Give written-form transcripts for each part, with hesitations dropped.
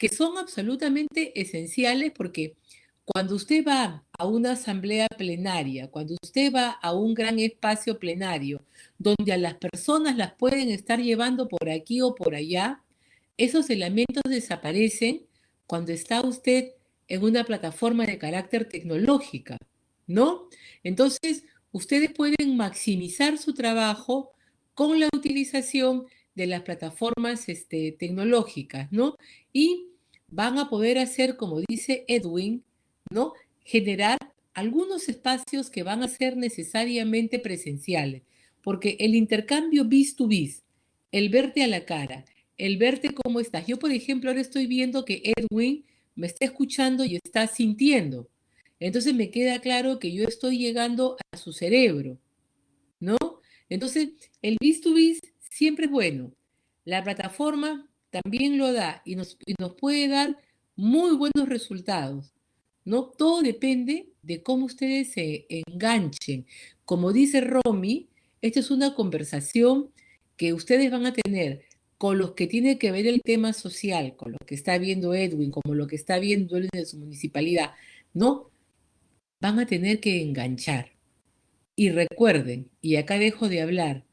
que son absolutamente esenciales porque cuando usted va a una asamblea plenaria, cuando usted va a un gran espacio plenario, donde a las personas las pueden estar llevando por aquí o por allá, esos elementos desaparecen cuando está usted en una plataforma de carácter tecnológica, ¿no? Entonces, ustedes pueden maximizar su trabajo con la utilización de las plataformas tecnológicas, ¿no? Y van a poder hacer, como dice Edwin, ¿no? Generar algunos espacios que van a ser necesariamente presenciales, porque el intercambio vis to vis, el verte a la cara, el verte cómo estás. Yo, por ejemplo, ahora estoy viendo que Edwin me está escuchando y está sintiendo. Entonces me queda claro que yo estoy llegando a su cerebro, ¿no? Entonces, el vis to vis siempre es bueno. La plataforma también lo da y nos puede dar muy buenos resultados, ¿no? Todo depende de cómo ustedes se enganchen. Como dice Romy, esta es una conversación que ustedes van a tener con los que tiene que ver el tema social, con lo que está viendo Edwin, como lo que está viendo él en su municipalidad, ¿no? Van a tener que enganchar. Y recuerden, y acá dejo de hablar,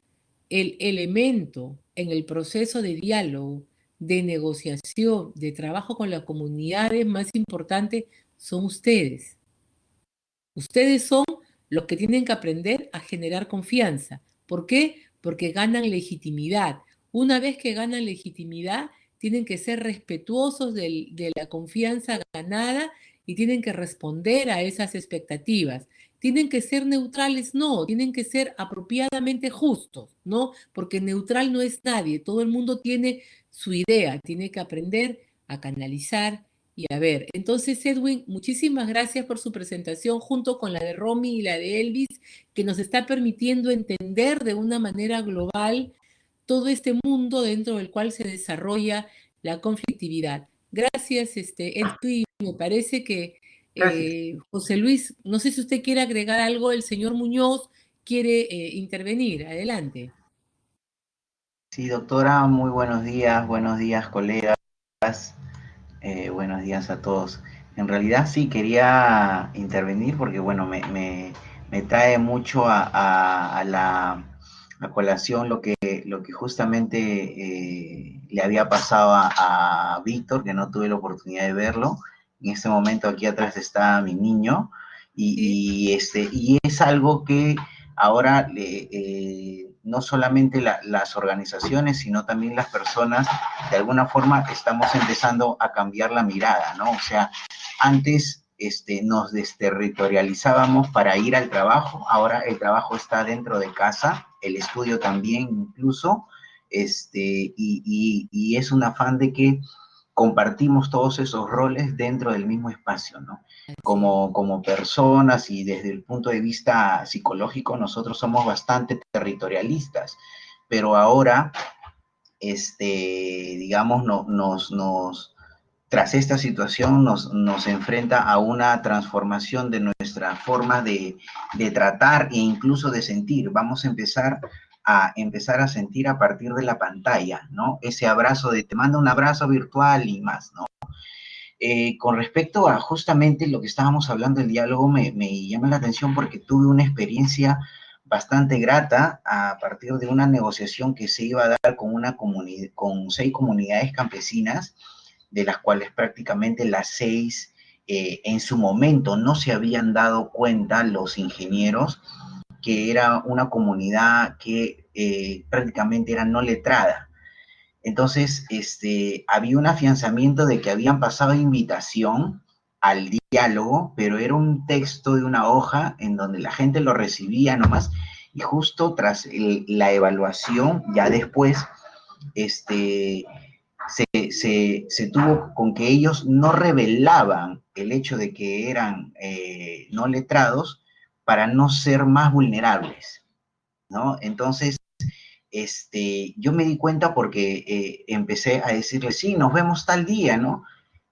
el elemento en el proceso de diálogo, de negociación, de trabajo con las comunidades más importante son ustedes. Ustedes son los que tienen que aprender a generar confianza. ¿Por qué? Porque ganan legitimidad. Una vez que ganan legitimidad, tienen que ser respetuosos de la confianza ganada y tienen que responder a esas expectativas. ¿Tienen que ser neutrales? No, tienen que ser apropiadamente justos, ¿no? Porque neutral no es nadie, todo el mundo tiene su idea, tiene que aprender a canalizar y a ver. Entonces, Edwin, muchísimas gracias por su presentación junto con la de Romy y la de Elvis, que nos está permitiendo entender de una manera global todo este mundo dentro del cual se desarrolla la conflictividad. Gracias, Edwin. Me parece que Gracias. José Luis, no sé si usted quiere agregar algo, el señor Muñoz quiere intervenir. Adelante. Sí, doctora, muy buenos días, colegas, buenos días a todos. En realidad sí quería intervenir porque, bueno, me trae mucho a colación lo que justamente le había pasado a Víctor, que no tuve la oportunidad de verlo. En este momento aquí atrás está mi niño Sí, y es algo que ahora no solamente las organizaciones, sino también las personas, de alguna forma estamos empezando a cambiar la mirada, ¿no? O sea, antes nos desterritorializábamos para ir al trabajo, ahora el trabajo está dentro de casa, el estudio también incluso, y es un afán de que compartimos todos esos roles dentro del mismo espacio, ¿no? así es. Como personas y desde el punto de vista psicológico, nosotros somos bastante territorialistas, pero ahora, digamos, tras esta situación nos enfrenta a una transformación de nuestra forma de tratar e incluso de sentir. Vamos a empezar a sentir a partir de la pantalla, ¿no? Ese abrazo de te manda un abrazo virtual y más, ¿no? Con respecto a justamente lo que estábamos hablando del diálogo, me llama la atención porque tuve una experiencia bastante grata a partir de una negociación que se iba a dar con, con 6 comunidades campesinas, de las cuales prácticamente las 6 en su momento no se habían dado cuenta los ingenieros que era una comunidad que prácticamente era no letrada. Entonces, había un afianzamiento de que habían pasado invitación al diálogo, pero era un texto de una hoja en donde la gente lo recibía nomás, y justo tras la evaluación, ya después, se tuvo con que ellos no revelaban el hecho de que eran no letrados para no ser más vulnerables, ¿no? Entonces, yo me di cuenta porque empecé a decirle, sí, nos vemos tal día, ¿no?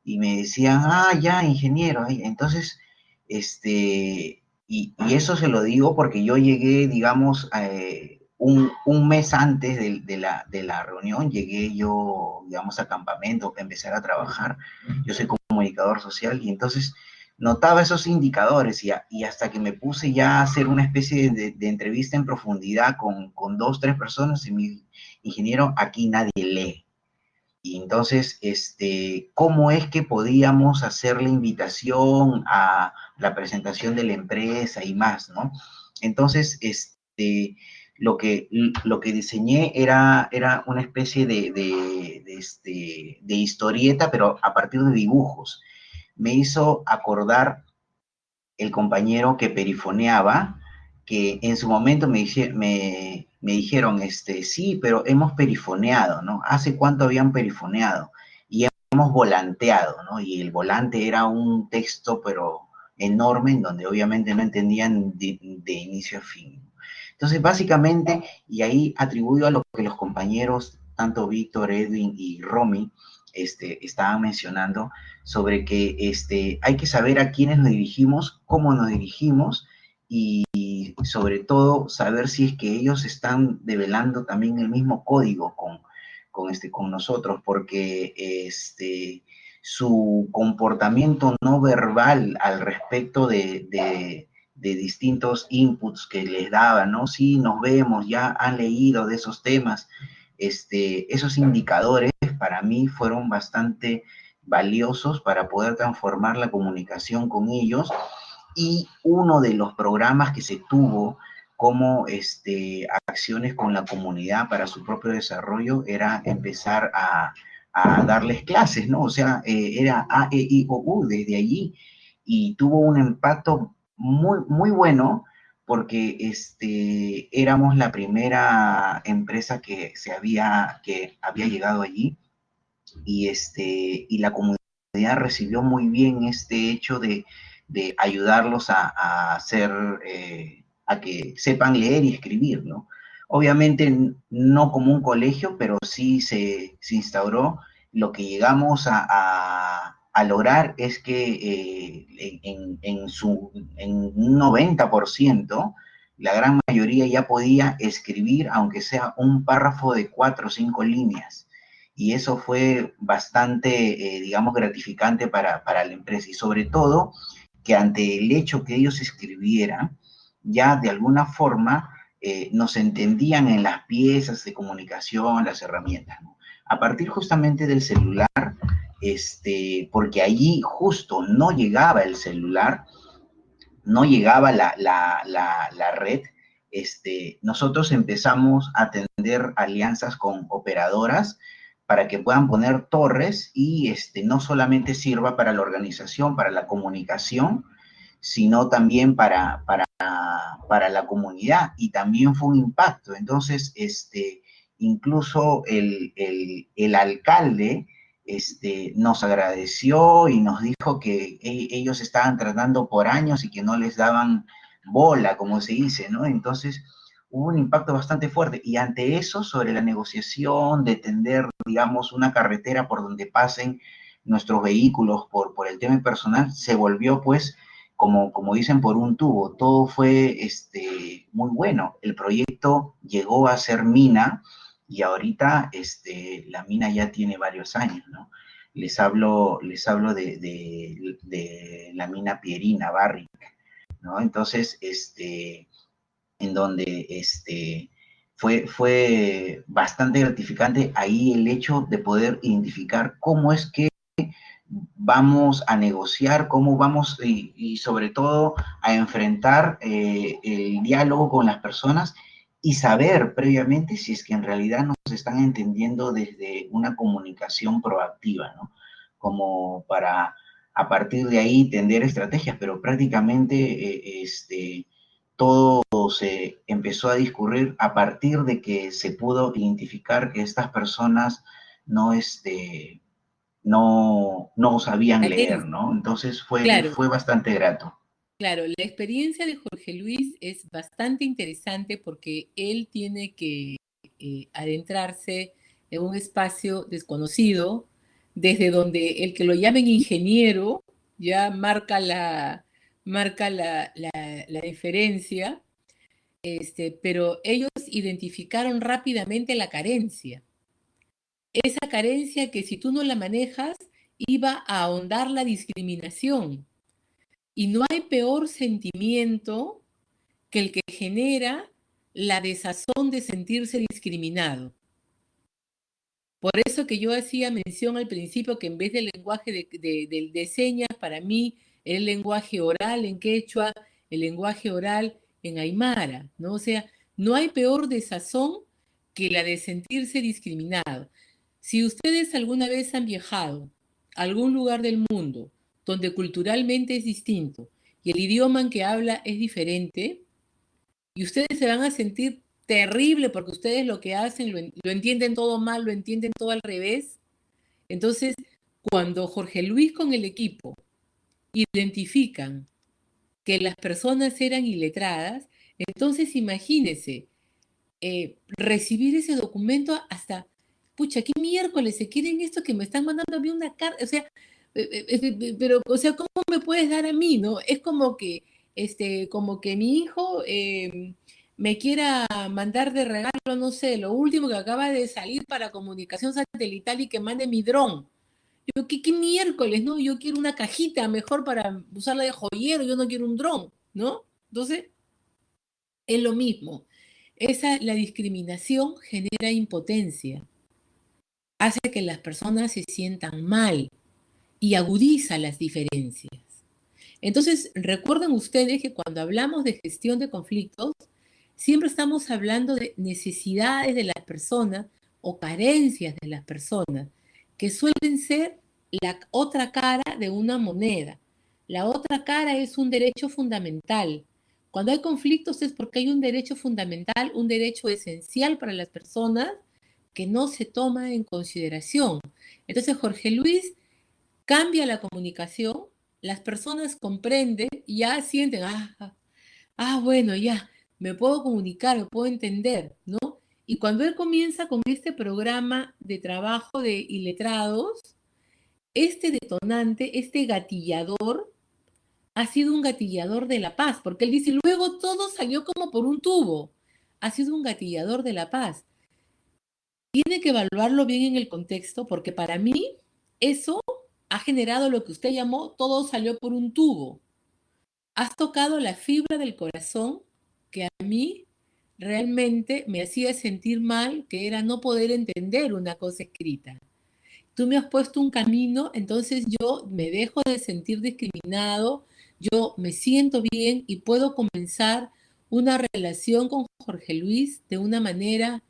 Y me decían, ah, ya, ingeniero. Entonces, y eso se lo digo porque yo llegué, digamos, un mes antes de la reunión llegué yo, digamos, a campamento, a empezar a trabajar. Yo soy comunicador social y entonces notaba esos indicadores y hasta que me puse ya a hacer una especie de entrevista en profundidad con dos, tres personas y mi ingeniero, aquí nadie lee. Y entonces, ¿cómo es que podíamos hacer la invitación a la presentación de la empresa y más, ¿no? Entonces, lo que diseñé era una especie de historieta, pero a partir de dibujos. Me hizo acordar el compañero que perifoneaba, que en su momento me dijeron, sí, pero hemos perifoneado, ¿no? ¿Hace cuánto habían perifoneado? Y hemos volanteado, ¿no? Y el volante era un texto, pero enorme, en donde obviamente no entendían de inicio a fin. Entonces, básicamente, y ahí atribuyo a lo que los compañeros, tanto Víctor, Edwin y Romy, estaban mencionando, sobre que hay que saber a quiénes nos dirigimos, cómo nos dirigimos y sobre todo saber si es que ellos están develando también el mismo código con nosotros, porque su comportamiento no verbal al respecto de distintos inputs que les daban, ¿no? Sí, nos vemos, ya han leído de esos temas. Esos indicadores para mí fueron bastante valiosos para poder transformar la comunicación con ellos, y uno de los programas que se tuvo como acciones con la comunidad para su propio desarrollo era empezar a darles clases, ¿no? O sea, era A, E, I, O, U desde allí, y tuvo un impacto muy, muy bueno porque éramos la primera empresa que había llegado allí, y la comunidad recibió muy bien este hecho de ayudarlos a hacer, a que sepan leer y escribir, ¿no? Obviamente no como un colegio, pero sí se instauró. Lo que llegamos a lograr es que en un 90%, la gran mayoría ya podía escribir, aunque sea un párrafo de 4 o 5 líneas, y eso fue bastante, digamos, gratificante para la empresa, y sobre todo que ante el hecho que ellos escribieran, ya de alguna forma nos entendían en las piezas de comunicación, las herramientas, ¿no? A partir justamente del celular, porque allí justo no llegaba el celular, no llegaba la red, nosotros empezamos a tener alianzas con operadoras para que puedan poner torres y no solamente sirva para la organización, para la comunicación, sino también para la comunidad, y también fue un impacto. Entonces, incluso el alcalde nos agradeció y nos dijo que ellos estaban tratando por años y que no les daban bola, como se dice, ¿no? Entonces, hubo un impacto bastante fuerte, y ante eso, sobre la negociación de tender, digamos, una carretera por donde pasen nuestros vehículos por el tema personal, se volvió, pues, como dicen, por un tubo. Todo fue muy bueno. El proyecto llegó a ser mina, y ahorita la mina ya tiene varios años, ¿no? Les hablo de la mina Pierina Barrick, ¿no? Entonces, en donde fue bastante gratificante ahí el hecho de poder identificar cómo es que vamos a negociar, cómo vamos y sobre todo a enfrentar el diálogo con las personas, y saber previamente si es que en realidad nos están entendiendo desde una comunicación proactiva, ¿no? Como para a partir de ahí tender estrategias, pero prácticamente todo se empezó a discurrir a partir de que se pudo identificar que estas personas no, no sabían leer, ¿no? Entonces Claro, fue bastante grato. claro, la experiencia de Jorge Luis es bastante interesante porque él tiene que adentrarse en un espacio desconocido, desde donde el que lo llamen ingeniero ya marca la diferencia, pero ellos identificaron rápidamente la carencia. Esa carencia que si tú no la manejas, iba a ahondar la discriminación. Y no hay peor sentimiento que el que genera la desazón de sentirse discriminado. Por eso que yo hacía mención al principio que en vez del lenguaje de señas, para mí el lenguaje oral en quechua, el lenguaje oral en aymara, ¿no? O sea, no hay peor desazón que la de sentirse discriminado. Si ustedes alguna vez han viajado a algún lugar del mundo donde culturalmente es distinto y el idioma en que habla es diferente, y ustedes se van a sentir terrible porque ustedes lo que hacen lo entienden todo mal, lo entienden todo al revés. Entonces, cuando Jorge Luis con el equipo identifican que las personas eran iletradas, entonces imagínense recibir ese documento hasta, pucha, ¿qué miércoles se quieren esto que me están mandando a mí una carta? O sea, pero, o sea, ¿cómo me puedes dar a mí, no? Es como que mi hijo me quiera mandar de regalo, no sé, lo último que acaba de salir para comunicación satelital y que mande mi dron. Yo, ¿qué miércoles, no? Yo quiero una cajita mejor para usarla de joyero, yo no quiero un dron, ¿no? Entonces, es lo mismo. La discriminación genera impotencia, hace que las personas se sientan mal y agudiza las diferencias. Entonces, recuerden ustedes que cuando hablamos de gestión de conflictos, siempre estamos hablando de necesidades de las personas o carencias de las personas, que suelen ser la otra cara de una moneda. La otra cara es un derecho fundamental. Cuando hay conflictos es porque hay un derecho fundamental, un derecho esencial para las personas que no se toma en consideración. Entonces, Jorge Luis cambia la comunicación, las personas comprenden y ya sienten, bueno, ya, me puedo comunicar, me puedo entender, ¿no? Y cuando él comienza con este programa de trabajo de iletrados, este detonante, este gatillador, ha sido un gatillador de la paz, porque él dice, luego todo salió como por un tubo, ha sido un gatillador de la paz. Tiene que evaluarlo bien en el contexto, porque para mí eso ha generado lo que usted llamó todo salió por un tubo. Has tocado la fibra del corazón que a mí realmente me hacía sentir mal, que era no poder entender una cosa escrita. Tú me has puesto un camino, entonces yo me dejo de sentir discriminado, yo me siento bien y puedo comenzar una relación con Jorge Luis de una manera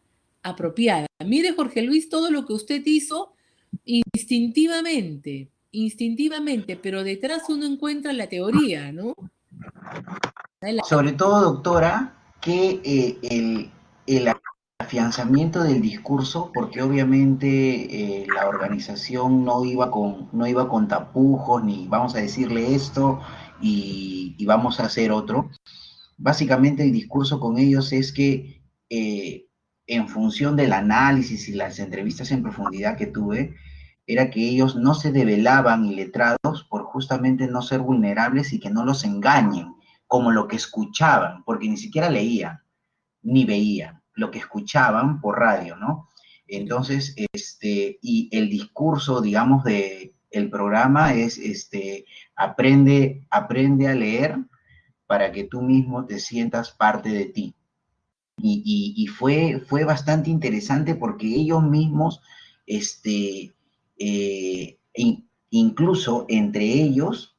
apropiada. Mire, Jorge Luis, todo lo que usted hizo instintivamente, pero detrás uno encuentra la teoría, ¿no? Sobre todo, doctora, que el afianzamiento del discurso, porque obviamente la organización no iba con tapujos, ni vamos a decirle esto y vamos a hacer otro. Básicamente el discurso con ellos es que en función del análisis y las entrevistas en profundidad que tuve, era que ellos no se develaban iletrados por justamente no ser vulnerables y que no los engañen, como lo que escuchaban, porque ni siquiera leían ni veían, lo que escuchaban por radio, ¿no? Entonces, y el discurso, digamos, el programa es, aprende a leer para que tú mismo te sientas parte de ti. Y fue bastante interesante porque ellos mismos, incluso entre ellos,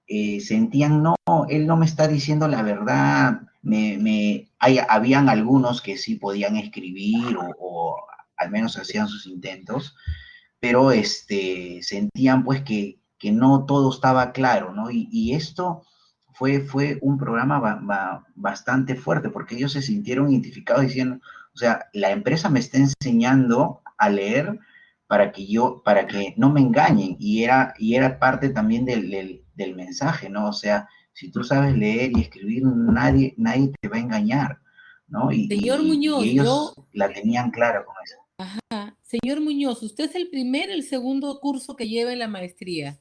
sentían, no, él no me está diciendo la verdad. Habían algunos que sí podían escribir o al menos hacían sus intentos, pero sentían pues que no todo estaba claro, ¿no? Y esto fue un programa bastante fuerte porque ellos se sintieron identificados diciendo, o sea, la empresa me está enseñando a leer para que no me engañen, y era parte también del mensaje, ¿no? O sea, si tú sabes leer y escribir, nadie te va a engañar, ¿no? Señor Y Muñoz, ellos la tenían clara con eso. señor Muñoz, ¿usted es el segundo curso que lleva en la maestría?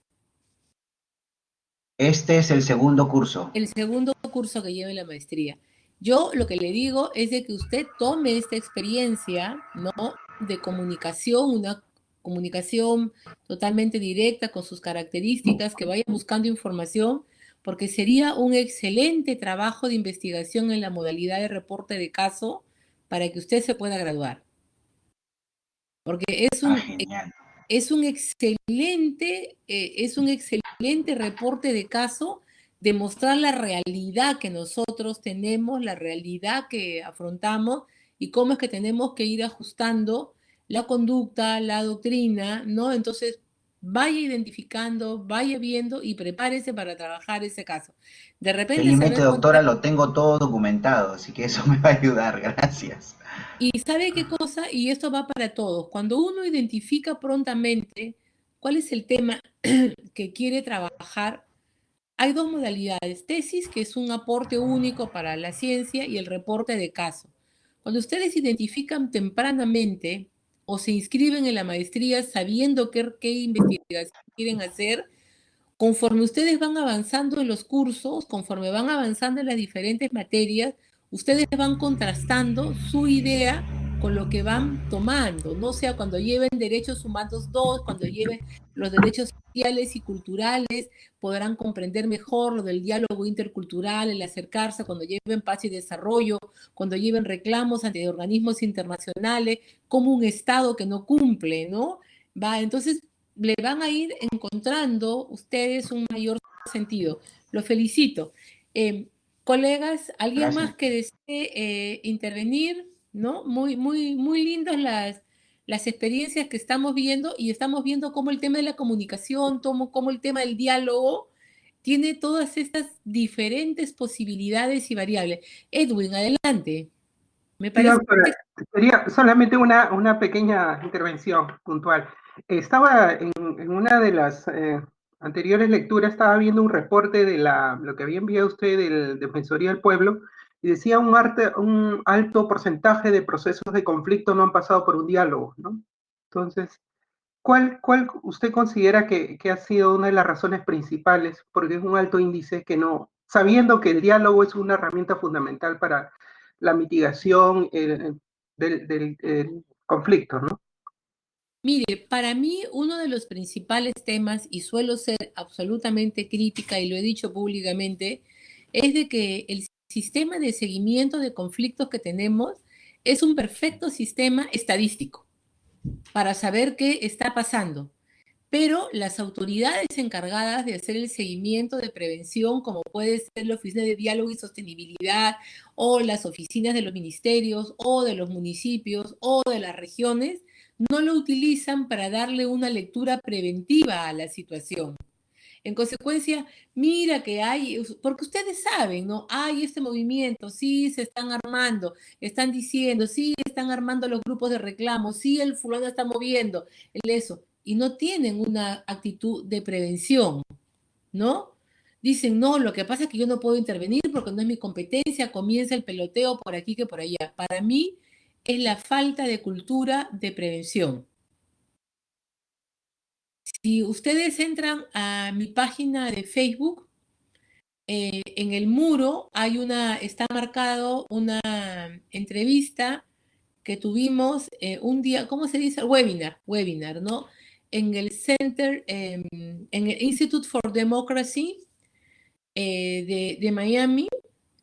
Este es el segundo curso. El segundo curso que lleva en la maestría. Yo lo que le digo es de que usted tome esta experiencia, ¿no? De comunicación, una comunicación totalmente directa con sus características, que vaya buscando información, porque sería un excelente trabajo de investigación en la modalidad de reporte de caso para que usted se pueda graduar. Porque Ah, genial. es un excelente reporte de caso de mostrar la realidad que nosotros tenemos, la realidad que afrontamos y cómo es que tenemos que ir ajustando la conducta, la doctrina, ¿no? Entonces, vaya identificando, vaya viendo y prepárese para trabajar ese caso. De repente se va a Felizmente, doctora, encontrar. lo tengo todo documentado, así que eso me va a ayudar, gracias. Y sabe qué cosa, y esto va para todos, cuando uno identifica prontamente cuál es el tema que quiere trabajar, hay dos modalidades: tesis, que es un aporte único para la ciencia, y el reporte de caso. Cuando ustedes identifican tempranamente o se inscriben en la maestría sabiendo qué investigación quieren hacer, conforme ustedes van avanzando en los cursos, conforme van avanzando en las diferentes materias, ustedes van contrastando su idea con lo que van tomando, no sea cuando lleven derechos humanos 2, cuando lleven los derechos sociales y culturales, podrán comprender mejor lo del diálogo intercultural, el acercarse, cuando lleven paz y desarrollo, cuando lleven reclamos ante organismos internacionales, como un Estado que no cumple, ¿no? Va, entonces le van a ir encontrando ustedes un mayor sentido. Los felicito. Colegas, ¿alguien Gracias. más que desee intervenir? ¿No? Muy lindas las experiencias que estamos viendo, y estamos viendo cómo el tema de la comunicación, cómo el tema del diálogo tiene todas estas diferentes posibilidades y variables. Edwin, adelante. Me Sí, parece. doctora, sería solamente una pequeña intervención puntual. Estaba en una de las anteriores lecturas, estaba viendo un reporte de lo que había enviado usted del Defensoría del Pueblo, y decía un alto porcentaje de procesos de conflicto no han pasado por un diálogo, ¿no? Entonces, ¿cuál usted considera que ha sido una de las razones principales? Porque es un alto índice que no, sabiendo que el diálogo es una herramienta fundamental para la mitigación del conflicto, ¿no? Mire, para mí uno de los principales temas, y suelo ser absolutamente crítica y lo he dicho públicamente, es de que el sistema de seguimiento de conflictos que tenemos es un perfecto sistema estadístico para saber qué está pasando. Pero las autoridades encargadas de hacer el seguimiento de prevención, como puede ser la Oficina de Diálogo y Sostenibilidad, o las oficinas de los ministerios, o de los municipios, o de las regiones, no lo utilizan para darle una lectura preventiva a la situación. En consecuencia, mira que hay, porque ustedes saben, ¿no? Hay este movimiento, sí se están armando, están diciendo, sí están armando los grupos de reclamo, sí el fulano está moviendo, el eso, y no tienen una actitud de prevención, ¿no? Dicen, no, lo que pasa es que yo no puedo intervenir porque no es mi competencia, comienza el peloteo por aquí que por allá. Para mí es la falta de cultura de prevención. Si ustedes entran a mi página de Facebook, en el muro está marcado una entrevista que tuvimos un día, ¿cómo se dice? Webinar, ¿no? En el en el Institute for Democracy de Miami,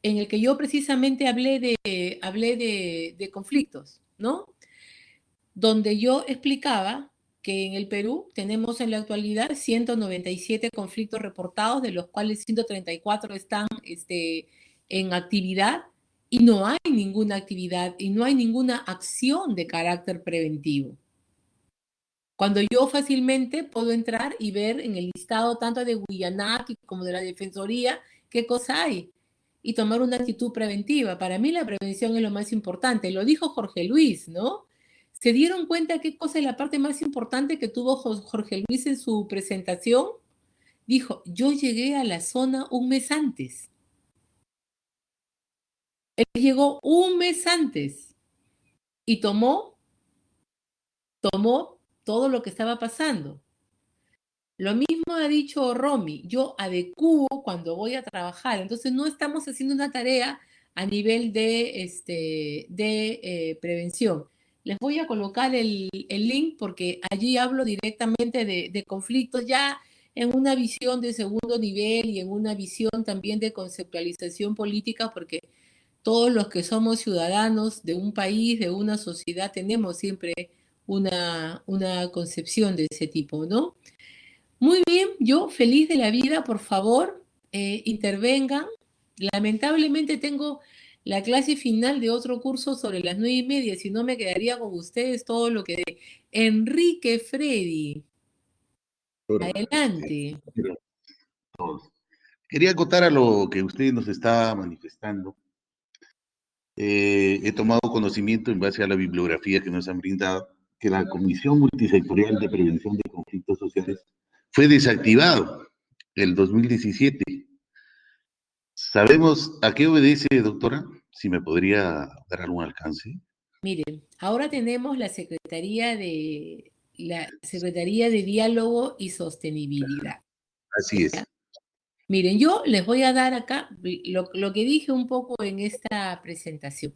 en el que yo precisamente hablé de conflictos, ¿no? Donde yo explicaba que en el Perú tenemos en la actualidad 197 conflictos reportados, de los cuales 134 están en actividad, y no hay ninguna actividad y no hay ninguna acción de carácter preventivo. Cuando yo fácilmente puedo entrar y ver en el listado tanto de Guyanac como de la Defensoría qué cosa hay y tomar una actitud preventiva. Para mí la prevención es lo más importante. Lo dijo Jorge Luis, ¿no? ¿Se dieron cuenta qué cosa es la parte más importante que tuvo Jorge Luis en su presentación? Dijo, yo llegué a la zona un mes antes. Él llegó un mes antes y tomó todo lo que estaba pasando. Lo mismo ha dicho Romy, yo adecuo cuando voy a trabajar, entonces no estamos haciendo una tarea a nivel de prevención. Les voy a colocar el link porque allí hablo directamente de conflictos ya en una visión de segundo nivel y en una visión también de conceptualización política, porque todos los que somos ciudadanos de un país, de una sociedad, tenemos siempre una concepción de ese tipo, ¿no? Muy bien, yo feliz de la vida, por favor, intervengan. Lamentablemente tengo la clase final de otro curso sobre las 9:30, si no me quedaría con ustedes todo lo que... Enrique Freddy, adelante. Quería acotar a lo que usted nos está manifestando. He tomado conocimiento en base a la bibliografía que nos han brindado que la Comisión Multisectorial de Prevención de Conflictos Sociales fue desactivado el 2017. ¿Sabemos a qué obedece, doctora? Si me podría dar algún alcance. Miren, ahora tenemos la Secretaría de Diálogo y Sostenibilidad. Así es. Miren, yo les voy a dar acá lo que dije un poco en esta presentación.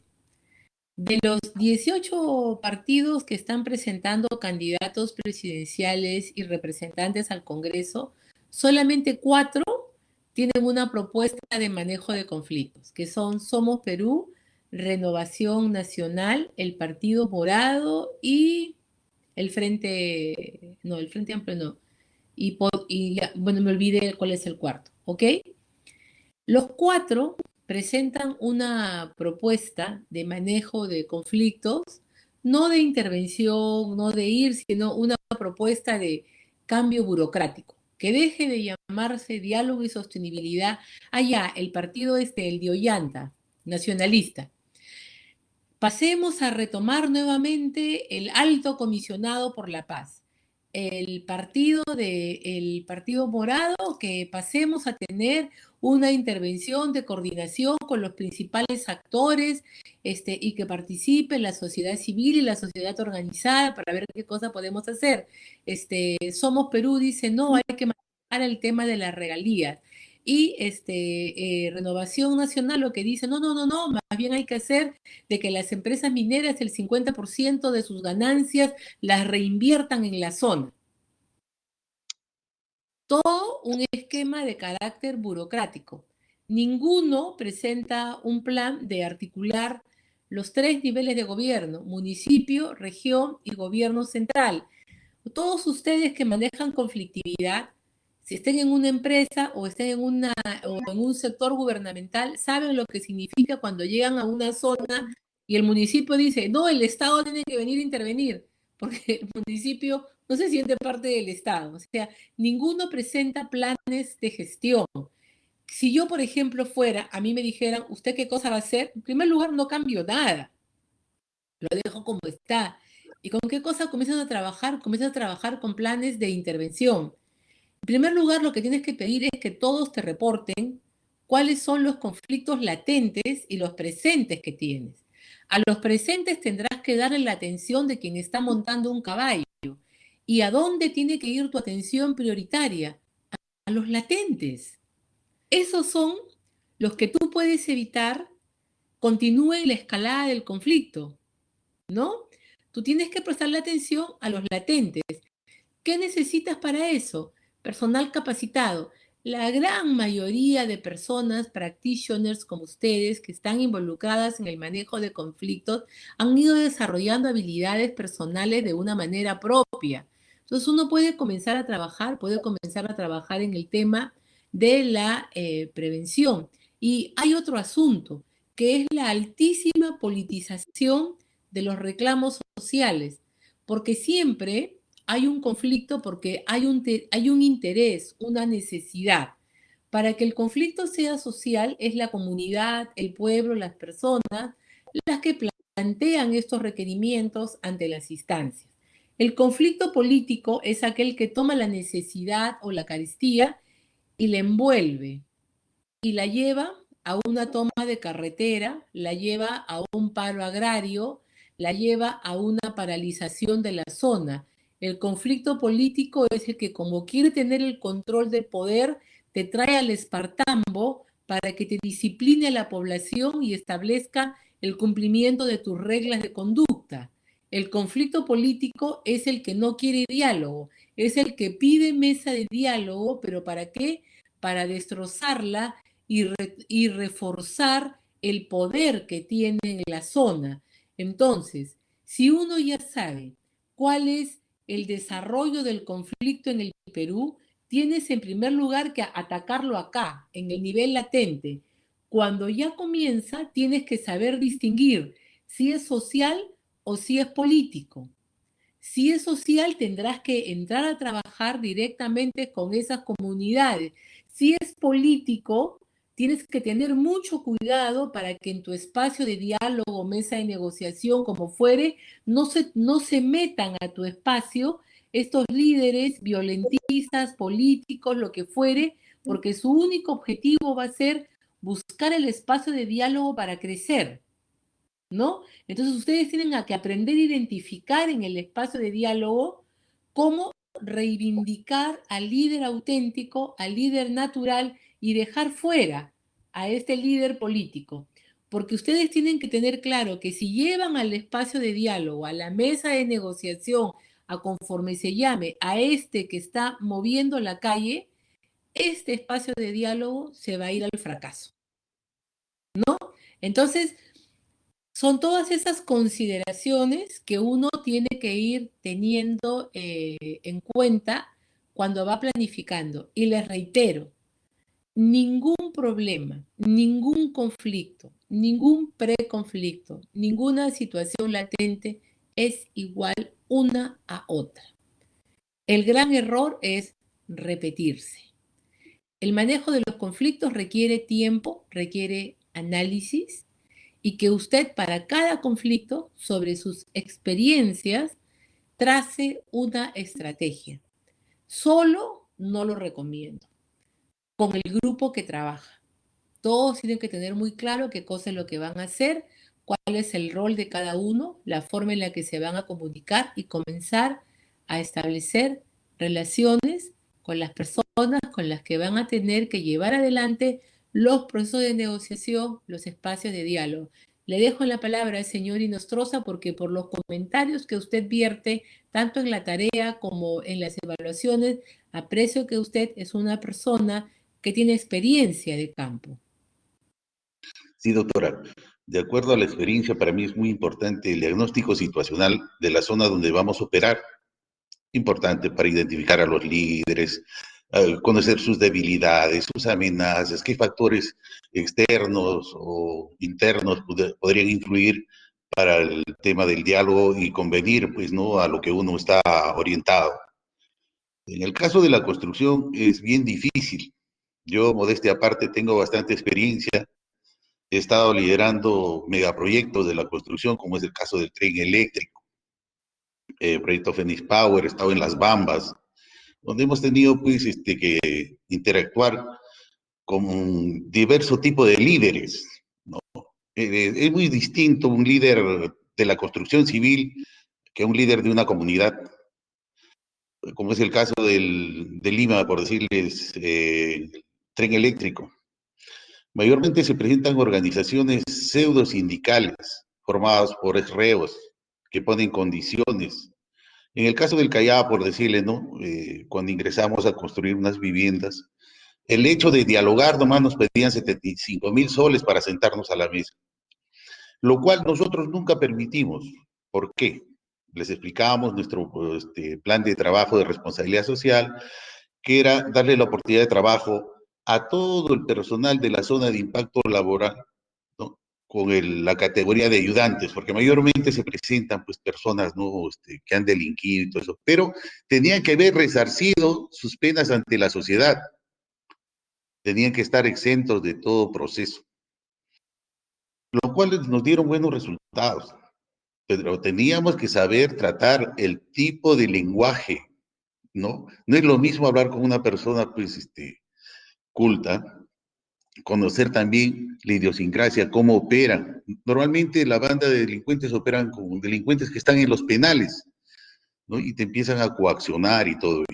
De los 18 partidos que están presentando candidatos presidenciales y representantes al Congreso, solamente 4 tienen una propuesta de manejo de conflictos, que son Somos Perú, Renovación Nacional, el Partido Morado y el Frente Amplio no. Bueno, me olvidé cuál es el cuarto, ¿ok? Los 4 presentan una propuesta de manejo de conflictos, no de intervención, no de ir, sino una propuesta de cambio burocrático, que deje de llamarse diálogo y sostenibilidad. Allá, el partido el de Ollanta, nacionalista. Pasemos a retomar nuevamente el Alto Comisionado por la Paz. El partido Morado, que pasemos a tener una intervención de coordinación con los principales actores y que participe la sociedad civil y la sociedad organizada para ver qué cosa podemos hacer. Somos Perú dice, no, hay que manejar el tema de las regalías. Y Renovación Nacional lo que dice, no, más bien hay que hacer de que las empresas mineras el 50% de sus ganancias las reinviertan en la zona. Todo un esquema de carácter burocrático. Ninguno presenta un plan de articular los 3 niveles de gobierno, municipio, región y gobierno central. Todos ustedes que manejan conflictividad, si estén en una empresa o estén en un sector gubernamental, saben lo que significa cuando llegan a una zona y el municipio dice, no, el Estado tiene que venir a intervenir, porque el municipio no se siente parte del Estado. O sea, ninguno presenta planes de gestión. Si yo, por ejemplo, fuera, a mí me dijeran, ¿usted qué cosa va a hacer? En primer lugar, no cambio nada. Lo dejo como está. ¿Y con qué cosa comienzan a trabajar? Comienzan a trabajar con planes de intervención. En primer lugar, lo que tienes que pedir es que todos te reporten cuáles son los conflictos latentes y los presentes que tienes. A los presentes tendrás que darle la atención de quien está montando un caballo. ¿Y a dónde tiene que ir tu atención prioritaria? A los latentes. Esos son los que tú puedes evitar continúen la escalada del conflicto, ¿no? Tú tienes que prestarle atención a los latentes. ¿Qué necesitas para eso? Personal capacitado. La gran mayoría de personas, practitioners como ustedes, que están involucradas en el manejo de conflictos, han ido desarrollando habilidades personales de una manera propia. Entonces uno puede comenzar a trabajar en el tema de la prevención. Y hay otro asunto, que es la altísima politización de los reclamos sociales, porque siempre hay un conflicto porque hay un interés, una necesidad. Para que el conflicto sea social, es la comunidad, el pueblo, las personas, las que plantean estos requerimientos ante las instancias. El conflicto político es aquel que toma la necesidad o la carestía y la envuelve y la lleva a una toma de carretera, la lleva a un paro agrario, la lleva a una paralización de la zona. El conflicto político es el que, como quiere tener el control del poder, te trae al espartambo para que te discipline a la población y establezca el cumplimiento de tus reglas de conducta. El conflicto político es el que no quiere diálogo, es el que pide mesa de diálogo, pero ¿para qué? Para destrozarla y reforzar el poder que tiene en la zona. Entonces, si uno ya sabe cuál es el desarrollo del conflicto en el Perú, tienes en primer lugar que atacarlo acá, en el nivel latente. Cuando ya comienza, tienes que saber distinguir si es social o si es político. Si es social, tendrás que entrar a trabajar directamente con esas comunidades. Si es político, tienes que tener mucho cuidado para que en tu espacio de diálogo, mesa de negociación, como fuere, no se metan a tu espacio estos líderes violentistas, políticos, lo que fuere, porque su único objetivo va a ser buscar el espacio de diálogo para crecer, ¿no? Entonces ustedes tienen que aprender a identificar en el espacio de diálogo cómo reivindicar al líder auténtico, al líder natural y dejar fuera a este líder político. Porque ustedes tienen que tener claro que si llevan al espacio de diálogo, a la mesa de negociación, a conforme se llame, a este que está moviendo la calle, este espacio de diálogo se va a ir al fracaso, ¿no? Entonces, son todas esas consideraciones que uno tiene que ir teniendo en cuenta cuando va planificando. Y les reitero, ningún problema, ningún conflicto, ningún preconflicto, ninguna situación latente es igual una a otra. El gran error es repetirse. El manejo de los conflictos requiere tiempo, requiere análisis, y que usted para cada conflicto, sobre sus experiencias, trace una estrategia. Solo no lo recomiendo. Con el grupo que trabaja. Todos tienen que tener muy claro qué cosa es lo que van a hacer, cuál es el rol de cada uno, la forma en la que se van a comunicar y comenzar a establecer relaciones con las personas con las que van a tener que llevar adelante los procesos de negociación, los espacios de diálogo. Le dejo la palabra al señor Inostroza porque por los comentarios que usted vierte, tanto en la tarea como en las evaluaciones, aprecio que usted es una persona que tiene experiencia de campo. Sí, doctora. De acuerdo a la experiencia, para mí es muy importante el diagnóstico situacional de la zona donde vamos a operar. Importante para identificar a los líderes, conocer sus debilidades, sus amenazas, qué factores externos o internos podrían influir para el tema del diálogo y convenir, pues, ¿no?, a lo que uno está orientado. En el caso de la construcción es bien difícil. Yo, modestia aparte, tengo bastante experiencia. He estado liderando megaproyectos de la construcción, como es el caso del tren eléctrico, proyecto Phoenix Power, he estado en Las Bambas, donde hemos tenido pues que interactuar con un diverso tipo de líderes, ¿no? Es muy distinto un líder de la construcción civil que un líder de una comunidad, como es el caso de Lima, por decirles, tren eléctrico. Mayormente se presentan organizaciones pseudo sindicales formadas por reos que ponen condiciones. En el caso del Callao, por decirle, ¿no? Cuando ingresamos a construir unas viviendas, el hecho de dialogar nomás nos pedían 75,000 soles para sentarnos a la mesa, lo cual nosotros nunca permitimos. ¿Por qué? Les explicábamos nuestro plan de trabajo de responsabilidad social, que era darle la oportunidad de trabajo a todo el personal de la zona de impacto laboral, ¿no?, con la categoría de ayudantes, porque mayormente se presentan pues personas, ¿no?, que han delinquido y todo eso, pero tenían que haber resarcido sus penas ante la sociedad, tenían que estar exentos de todo proceso, lo cual nos dieron buenos resultados, pero teníamos que saber tratar el tipo de lenguaje, ¿no? No es lo mismo hablar con una persona pues culta, conocer también la idiosincrasia, cómo operan. Normalmente la banda de delincuentes operan con delincuentes que están en los penales, ¿no?, y te empiezan a coaccionar y todo.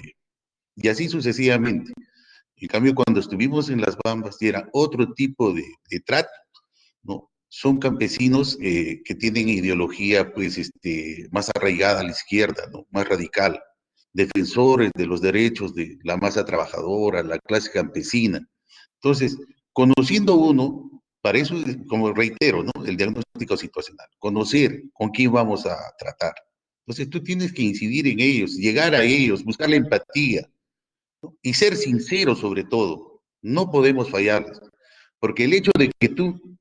Y así sucesivamente. En cambio, cuando estuvimos en las Bambas, era otro tipo de trato, ¿no? Son campesinos que tienen ideología, pues, más arraigada a la izquierda, ¿no? Más radical, defensores de los derechos de la masa trabajadora, la clase campesina. Entonces, conociendo uno, para eso, como reitero, ¿no? El diagnóstico situacional, conocer con quién vamos a tratar. Entonces, tú tienes que incidir en ellos, llegar a ellos, buscar la empatía, ¿no? Y ser sincero sobre todo. No podemos fallarles, porque el hecho de que tú,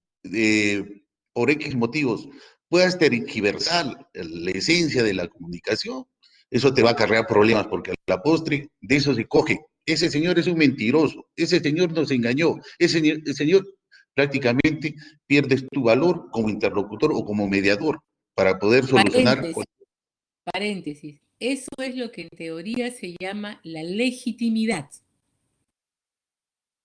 por X motivos, puedas tergiversar la esencia de la comunicación, eso te va a acarrear problemas, porque a la postre de eso se coge. Ese señor es un mentiroso, ese señor nos engañó, ese señor prácticamente pierdes tu valor como interlocutor o como mediador para poder solucionar. Paréntesis. Eso es lo que en teoría se llama la legitimidad,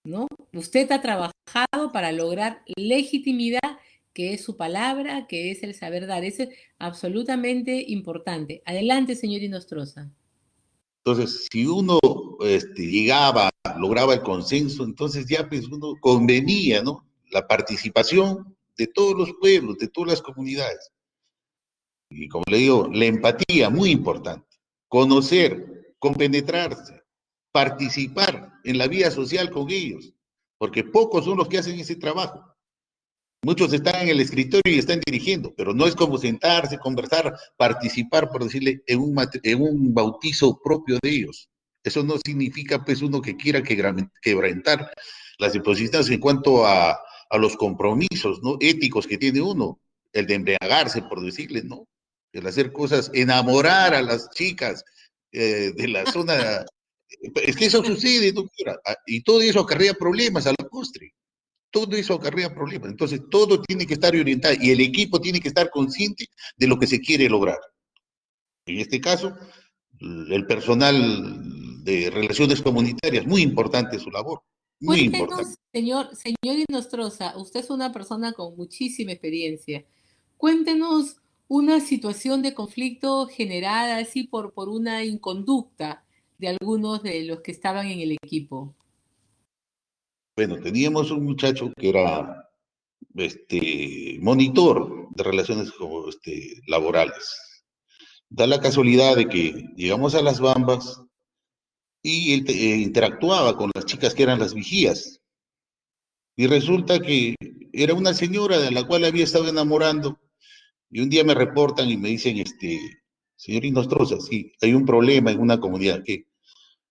¿no? Usted ha trabajado para lograr legitimidad, que es su palabra, que es el saber dar. Eso es absolutamente importante. Adelante, señor Inostroza. Entonces, si uno llegaba, lograba el consenso, entonces ya pues uno convenía, ¿no? La participación de todos los pueblos, de todas las comunidades. Y como le digo, la empatía, muy importante. Conocer, compenetrarse, participar en la vida social con ellos, porque pocos son los que hacen ese trabajo. Muchos están en el escritorio y están dirigiendo, pero no es como sentarse, conversar, participar, por decirle, en un bautizo propio de ellos. Eso no significa, pues, uno que quiera quebrantar las disposiciones en cuanto a los compromisos, ¿no? Éticos que tiene uno, el de embriagarse, por decirle, ¿no? El hacer cosas, enamorar a las chicas de la zona. Es que eso sucede, doctora, y todo eso acarrea problemas a la postre. Todo eso acarrea problemas. Entonces, todo tiene que estar orientado y el equipo tiene que estar consciente de lo que se quiere lograr. En este caso, el personal de relaciones comunitarias, muy importante su labor, muy importante. Cuéntenos, señor Inostroza, usted es una persona con muchísima experiencia. Cuéntenos una situación de conflicto generada así por una inconducta de algunos de los que estaban en el equipo. Bueno, teníamos un muchacho que era monitor de relaciones laborales. Da la casualidad de que llegamos a las Bambas y él interactuaba con las chicas que eran las vigías. Y resulta que era una señora de la cual había estado enamorando. Y un día me reportan y me dicen, señor Inostroza, sí, hay un problema en una comunidad, que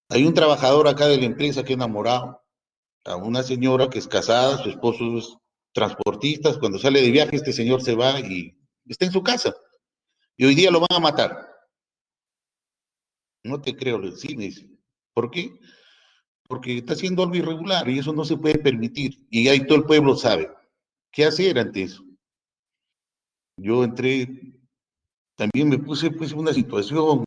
hay un trabajador acá de la empresa que ha enamorado a una señora que es casada, su esposo es transportista, cuando sale de viaje este señor se va y está en su casa. Y hoy día lo van a matar. No te creo, sí, me dice. ¿Por qué? Porque está haciendo algo irregular y eso no se puede permitir. Y ahí todo el pueblo sabe. ¿Qué hacer ante eso? Yo entré, también me puse pues una situación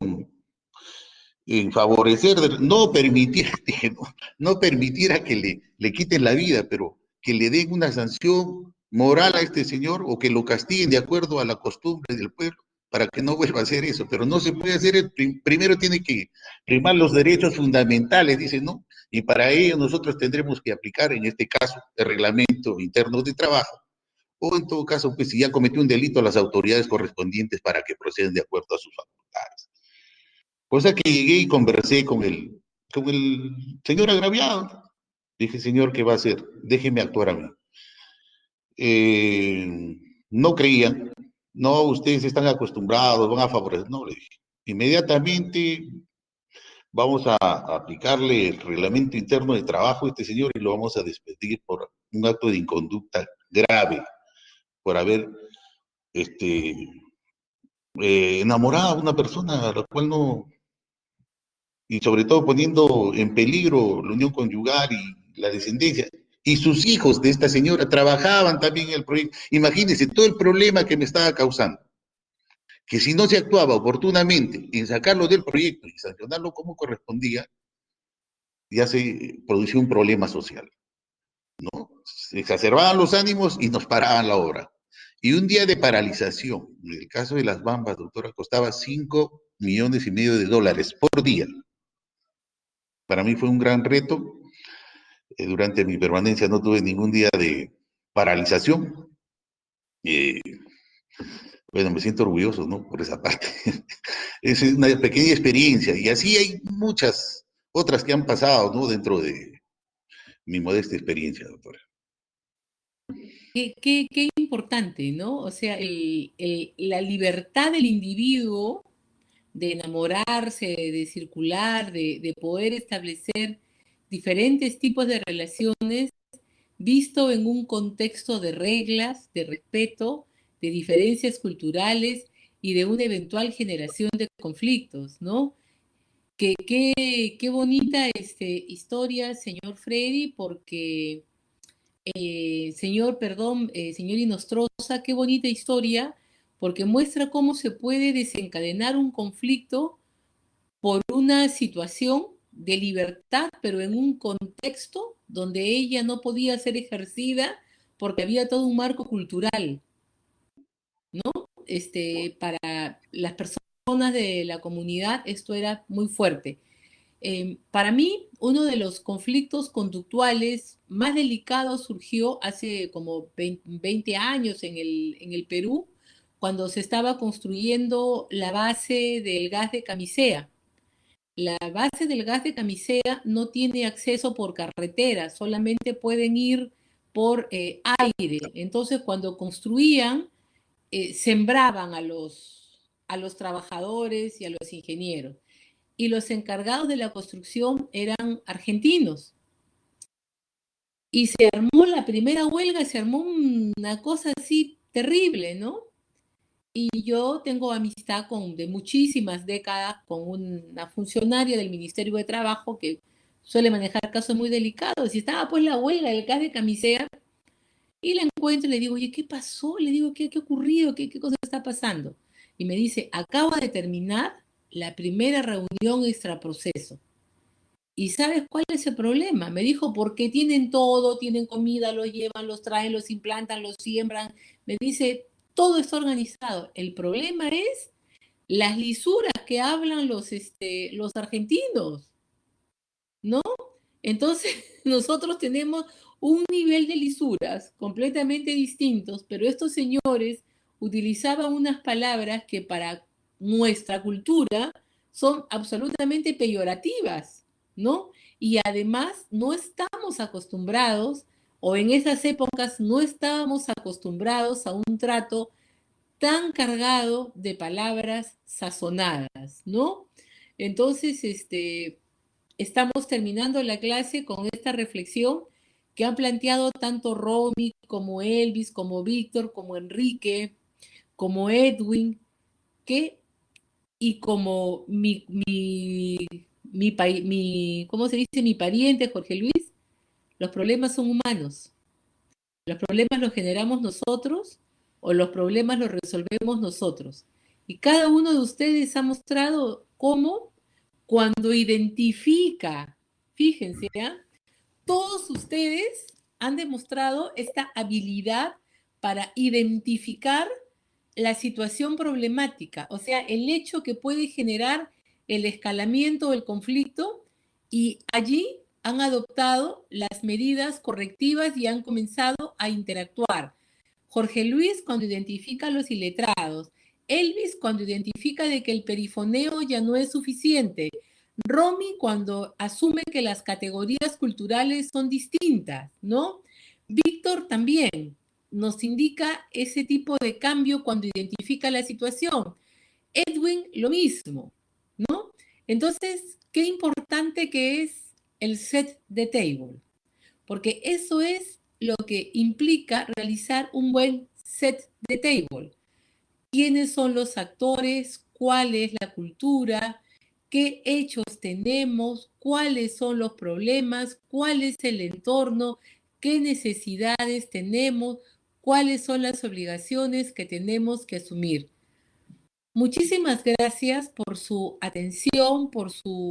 en favorecer, no permitir, dije, no permitir a que le quiten la vida, pero que le den una sanción moral a este señor o que lo castiguen de acuerdo a la costumbre del pueblo para que no vuelva a hacer eso. Pero no se puede hacer, primero tiene que primar los derechos fundamentales, dice, ¿no? Y para ello nosotros tendremos que aplicar, en este caso, el reglamento interno de trabajo, o en todo caso, pues si ya cometió un delito, a las autoridades correspondientes para que procedan de acuerdo a sus facultades. Cosa que llegué y conversé con el señor agraviado. Dije, señor, ¿qué va a hacer? Déjeme actuar a mí. No creían. No, ustedes están acostumbrados, van a favorecer. No, le dije. Inmediatamente vamos a aplicarle el reglamento interno de trabajo a este señor y lo vamos a despedir por un acto de inconducta grave, por haber enamorado a una persona a la cual no, y sobre todo poniendo en peligro la unión conyugal y la descendencia. Y sus hijos de esta señora trabajaban también en el proyecto. Imagínense todo el problema que me estaba causando. Que si no se actuaba oportunamente en sacarlo del proyecto y sancionarlo como correspondía, ya se produció un problema social, ¿no? Se exacerbaban los ánimos y nos paraban la obra. Y un día de paralización, en el caso de las Bambas, doctora, costaba $5,5 millones por día. Para mí fue un gran reto durante mi permanencia no tuve ningún día de paralización. Bueno, me siento orgulloso, ¿no? Por esa parte. Es una pequeña experiencia y así hay muchas otras que han pasado, ¿no? Dentro de mi modesta experiencia, doctora. Qué importante, ¿no? O sea, la libertad del individuo de enamorarse, de circular, de poder establecer diferentes tipos de relaciones visto en un contexto de reglas, de respeto, de diferencias culturales y de una eventual generación de conflictos, ¿no? Qué bonita historia, señor Freddy, porque, señor Inostroza, qué bonita historia, porque muestra cómo se puede desencadenar un conflicto por una situación de libertad, pero en un contexto donde ella no podía ser ejercida porque había todo un marco cultural, ¿no? Para las personas de la comunidad esto era muy fuerte. Para mí, uno de los conflictos conductuales más delicados surgió hace como 20 años en el Perú, cuando se estaba construyendo la base del gas de Camisea. La base del gas de Camisea no tiene acceso por carretera, solamente pueden ir por aire. Entonces, cuando construían, sembraban a los trabajadores y a los ingenieros. Y los encargados de la construcción eran argentinos. Y se armó la primera huelga, se armó una cosa así terrible, ¿no? Y yo tengo amistad de muchísimas décadas con una funcionaria del Ministerio de Trabajo que suele manejar casos muy delicados. Y estaba pues la huelga del gas de Camisea y la encuentro y le digo, oye, ¿qué pasó? Le digo, ¿qué ha ocurrido? ¿Qué cosa está pasando? Y me dice, acaba de terminar la primera reunión extraproceso. ¿Y sabes cuál es el problema? Me dijo, porque tienen todo, tienen comida, los llevan, los traen, los implantan, los siembran. Me dice, todo está organizado. El problema es las lisuras que hablan los argentinos, ¿no? Entonces, nosotros tenemos un nivel de lisuras completamente distintos, pero estos señores utilizaban unas palabras que para nuestra cultura son absolutamente peyorativas, ¿no? Y además no estamos acostumbrados, o en esas épocas no estábamos acostumbrados a un trato tan cargado de palabras sazonadas, ¿no? Entonces, estamos terminando la clase con esta reflexión que han planteado tanto Romy como Elvis, como Víctor, como Enrique, como Edwin, y como ¿cómo se dice? Mi pariente Jorge Luis, los problemas son humanos. Los problemas los generamos nosotros o los problemas los resolvemos nosotros. Y cada uno de ustedes ha mostrado cómo cuando identifica, fíjense, ¿eh? Todos ustedes han demostrado esta habilidad para identificar la situación problemática, o sea, el hecho que puede generar el escalamiento o el conflicto, y allí han adoptado las medidas correctivas y han comenzado a interactuar. Jorge Luis cuando identifica a los iletrados, Elvis cuando identifica de que el perifoneo ya no es suficiente, Romy cuando asume que las categorías culturales son distintas, ¿no? Víctor también nos indica ese tipo de cambio cuando identifica la situación. Edwin, lo mismo, ¿no? Entonces, qué importante que es el set the table, porque eso es lo que implica realizar un buen set the table. ¿Quiénes son los actores? ¿Cuál es la cultura? ¿Qué hechos tenemos? ¿Cuáles son los problemas? ¿Cuál es el entorno? ¿Qué necesidades tenemos? ¿Cuáles son las obligaciones que tenemos que asumir? Muchísimas gracias por su atención, por su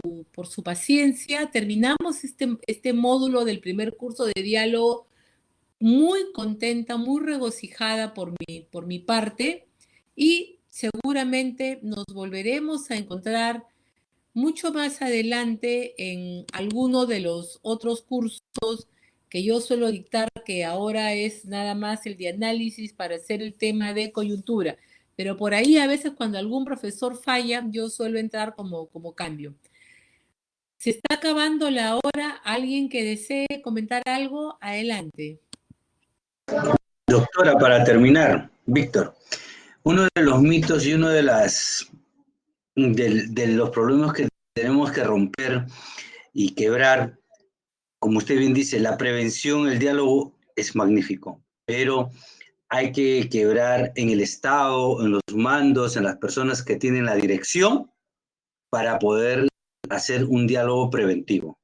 paciencia. Terminamos este módulo del primer curso de diálogo muy contenta, muy regocijada por mi parte, y seguramente nos volveremos a encontrar mucho más adelante en alguno de los otros cursos que yo suelo dictar, que ahora es nada más el de análisis para hacer el tema de coyuntura. Pero por ahí a veces cuando algún profesor falla, yo suelo entrar como cambio. Se está acabando la hora. ¿Alguien que desee comentar algo? Adelante. Doctora, para terminar, Víctor, uno de los mitos y uno de los problemas que tenemos que romper y quebrar, como usted bien dice, la prevención, el diálogo es magnífico, pero hay que quebrar en el Estado, en los mandos, en las personas que tienen la dirección para poder hacer un diálogo preventivo.